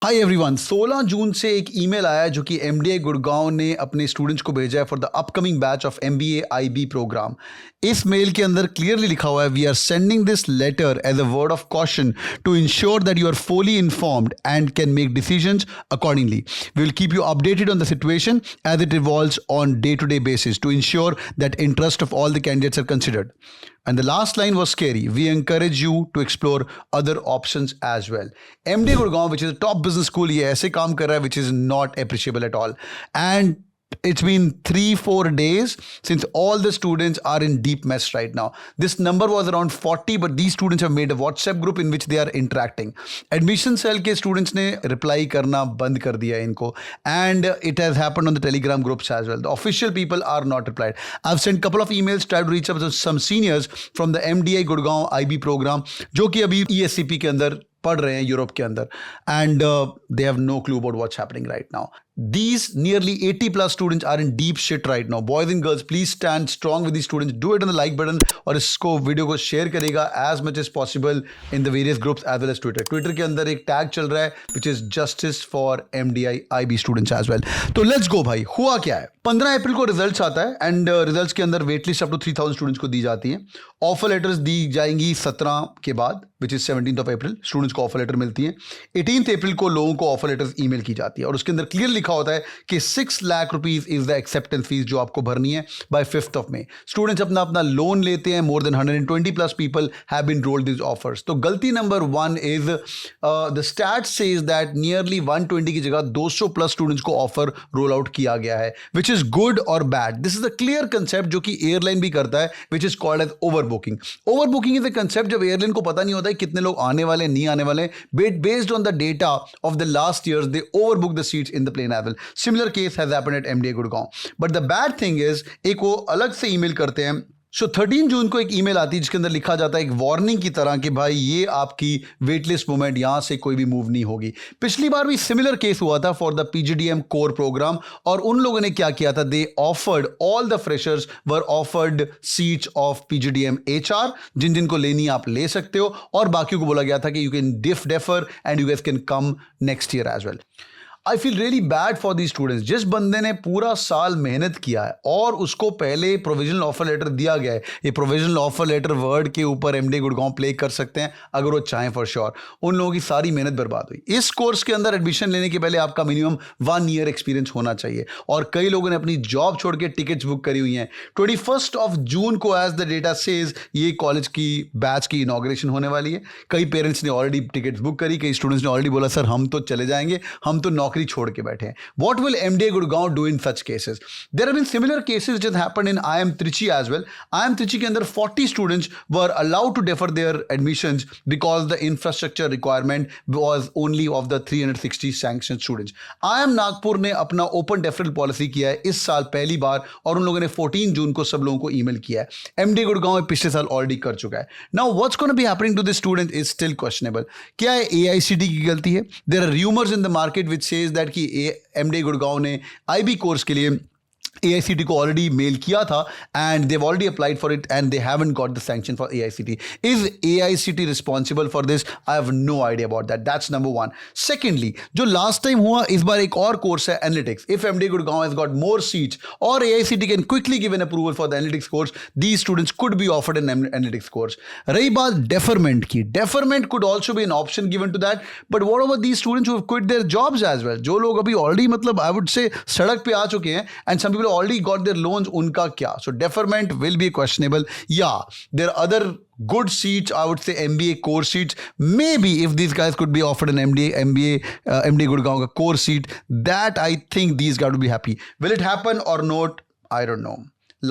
Hi everyone, 16 जून से एक email आया है जो कि एमडीआई गुड़गांव ने अपने स्टूडेंट्स को भेजा है for the upcoming batch of MBA IB programme. इस मेल के अंदर क्लियरली लिखा हुआ है, we are sending this letter as a word of caution to ensure that you are fully informed and can make decisions accordingly. We will keep you updated on the situation as it evolves on day-to-day basis to ensure that interest of all the candidates are considered. And the last line was scary. We encourage you to explore other options as well. MD Gurgaon, which is a top business school, ये ऐसे काम कर रहा है which is not appreciable at all. And it's been 3-4 days since all the students are in deep mess right now. This number was around 40, but these students have made a WhatsApp group in which they are interacting. Admission cell के students ने reply करना बंद कर दिया इनको, and it has happened on the Telegram groups as well. The official people are not replied. I've sent couple of emails, tried to reach out to some seniors from the MDI Gurgaon IB program जो कि अभी ESCP के अंदर पढ़ रहे हैं Europe के अंदर, and they have no clue about what's happening right now. These nearly 80 plus students are in deep shit right now. Boys and girls, please stand strong with these students. Do it on the like button और इसको video को share करेगा as much as possible in the various groups as well as Twitter. Twitter के अंदर एक tag चल रहा है which is justice for MDI IB students as well. तो let's go भाई, हुआ क्या है? 15 अप्रैल को रिजल्ट्स आता है एंड रिजल्ट्स के अंदर wait list up to 3000 students को दी जाती है. ऑफर लेटर्स दी जाएंगी 17 के बाद which is 17th of April. Students को ऑफर लेटर मिलती है. 18th April को लोगों को ऑफर लेटर्स ईमेल की जाती है और उसके अंदर क्लियर लिखा होता है कि 6 lakh rupees is the acceptance fees जो आपको भरनी है bye 5th of May. Students अपना अपना लोन लेते हैं. More than 120 plus people have been rolled this offers. तो गलती number 1 is the stat says that nearly 120 की जगह 200 प्लस स्टूडेंट्स को ऑफर रोल आउट किया गया है विच इज गुड और bad. This is a clear concept जो कि एयरलाइन भी करता है which is called as overbooking. Overbooking is a concept जब एयरलाइन को पता नहीं होता है कितने लोग आने वाले नहीं आने वाले. Based on the data of the last years they overbook the seats in the plane as well. Similar case has happened at MDA Gurgaon. But the bad thing is एक वो अलग से ईमेल करते हैं. सो 13 जून को एक ईमेल आती है जिसके अंदर लिखा जाता है एक वार्निंग की तरह कि भाई ये आपकी वेटलिस्ट मूवमेंट यहां से कोई भी मूव नहीं होगी. पिछली बार भी सिमिलर केस हुआ था for the PGDM core program और उन लोगों ने क्या किया था, they offered all the freshers were offered seats of PGDM HR. जिन जिनको लेनी आप ले सकते हो और बाकियों को बोला गया था कि you can defer and you guys can come next year as well. I feel really bad for the students. जिस बंदे ने पूरा साल मेहनत किया है और उसको पहले प्रोविजनल ऑफर लेटर दिया गया है, ये प्रोविजनल ऑफर लेटर वर्ड के ऊपर एमडी गुड़गांव प्ले कर सकते हैं अगर वो चाहें फॉर श्योर. उन लोगों की सारी मेहनत बर्बाद हुई. इस कोर्स के अंदर एडमिशन लेने के पहले आपका मिनिमम 1 ईयर एक्सपीरियंस होना चाहिए और कई लोगों ने अपनी जॉब छोड़ के टिकट्स बुक करी हुई हैं. 21st of June को एज द डेटा सेज ये कॉलेज की बैच की इनॉग्रेशन होने वाली है. कई पेरेंट्स ने ऑलरेडी टिकट्स बुक करी, कई स्टूडेंट्स ने ऑलरेडी बोला सर हम तो चले जाएंगे, हम तो नौकरी छोड़ के बैठे हैं. What will MDA Gurgaon do in such cases? There have been similar cases which has happened in IIM Trichy as well. IIM Trichy के अंदर 40 students were allowed to defer their admissions because the infrastructure requirement was only of the 360 sanctioned students. IIM Nagpur ने अपना open deferral policy किया है इस साल पहली बार और उन लोगों ने 14 जून को सब लोगों को ईमेल किया है. MDA Gurgaon पिछले साल ऑलरेडी कर चुका है. Now what's going to be happening to this student is still questionable. क्या है AICT की गलती है? There are rumors in the market which says that कि एमडी गुड़गांव ने आईबी कोर्स के लिए AICT को ऑलरेडी मेल किया था and they've already applied for it and they haven't got the sanction for AICT. Is AICT responsible for this? I have no idea about that. That's number 1. Secondly, जो last time हुआ इस बार एक और course है analytics. If MD Gurgaon has got more seats और AICT can quickly give an approval for the analytics course, these students could be offered an analytics course. रही बात डेफरमेंट की, deferment could also be an option given to that. But what about these students who have quit their jobs as well? जो लोग अभी already मतलब I would say सड़क पे आ चुके हैं and some people already got their loans, उनका क्या? So deferment will be questionable. Yeah, there are other good seats, I would say MBA core seats. Maybe if these guys could be offered an MD Gurgaon core seat, that I think these guys would be happy. Will it happen or not? I don't know.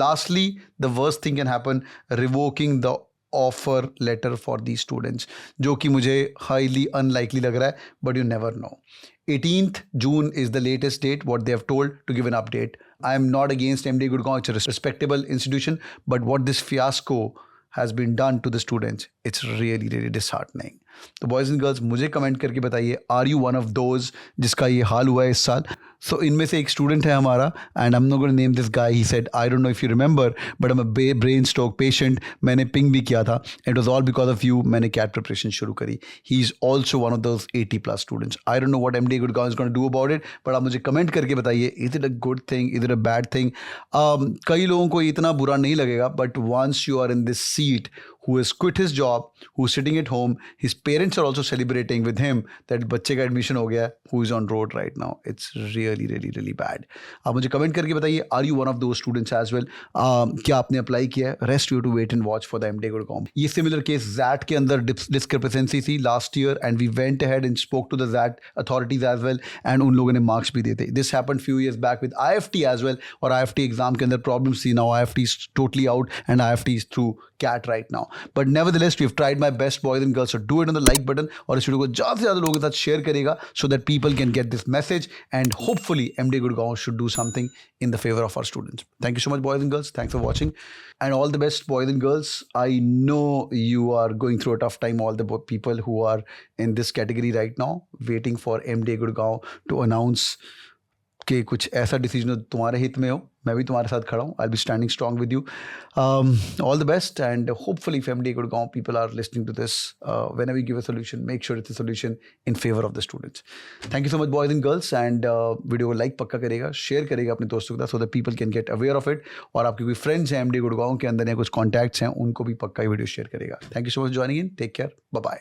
Lastly, the worst thing can happen, revoking the offer letter for the students, जो कि मुझे highly unlikely लग रहा है, but you never know. 18th June is the latest date what they have told to give an update. I am not against MD Gurgaon, it's a respectable institution, but what this fiasco has been done to the students, it's really really disheartening. तो boys and girls मुझे comment करके बताइए, are you one of those जिसका ये हाल हुआ है इस साल? सो इनमें से एक स्टूडेंट है हमारा, and I am not going to name this guy. He said I don't know if you remember but I am a brain stroke patient. मैंने पिंग भी किया था. It was all because of you. मैंने CAT preparation शुरू करी. He is also one of those 80+ students. I don't know what MDA Gurgaon is going to do about it, but आप मुझे comment करके बताइए, is it a good thing, is it a bad thing. कई लोगों को इतना बुरा नहीं लगेगा, but once you are in this seat, who has quit his job, who's sitting at home, his parents are also celebrating with him that बच्चे का admission हो गया, who is on road right now. It's really really really bad. आप मुझे comment करके बताइए, are you one of those students as well? क्या आपने अप्लाई किया है? Rest you to wait and watch for the MDA Gurgaon. ये similar case ZAT के अंदर डिस्क्रिपेंसी थी last year, and we went ahead and spoke to the ZAT authorities as well, and उन लोगों ने मार्क्स भी दिए थे. This happened few years back with IFT as well, और IFT एग्जाम के अंदर प्रॉब्लम्स थी. Now IFT is totally out and IFT is through CAT right now. But nevertheless, we've tried my best, boys and girls. So do it on the like button, और इस video को ज़्यादा से ज़्यादा लोगों के साथ शेयर करेगा, so that people can get this message, and hopefully MDA Gurgaon should do something in the favor of our students. Thank you so much, boys and girls. Thanks for watching, and all the best, boys and girls. I know you are going through a tough time. All the people who are in this category right now, waiting for MDA Gurgaon to announce कि कुछ ऐसा decision तुम्हारे हित में हो. मैं भी तुम्हारे साथ खड़ा हूँ. I'll be standing strong with you. All the best, and hopefully if MDA Gurgaon people are listening to this, whenever you give a solution, make sure it's a solution in favor of the students. Thank you so much, boys and girls, and video को like पक्का करेगा, share करेगा अपने दोस्तों के साथ, so that people can get aware of it. और आपके कोई फ्रेंड्स हैं MDA Gurgaon के अंदर या कुछ कॉन्टैक्ट्स हैं, उनको भी पक्का ये वीडियो शेयर करेगा. Thank you so much for joining in. Take care. Bye bye.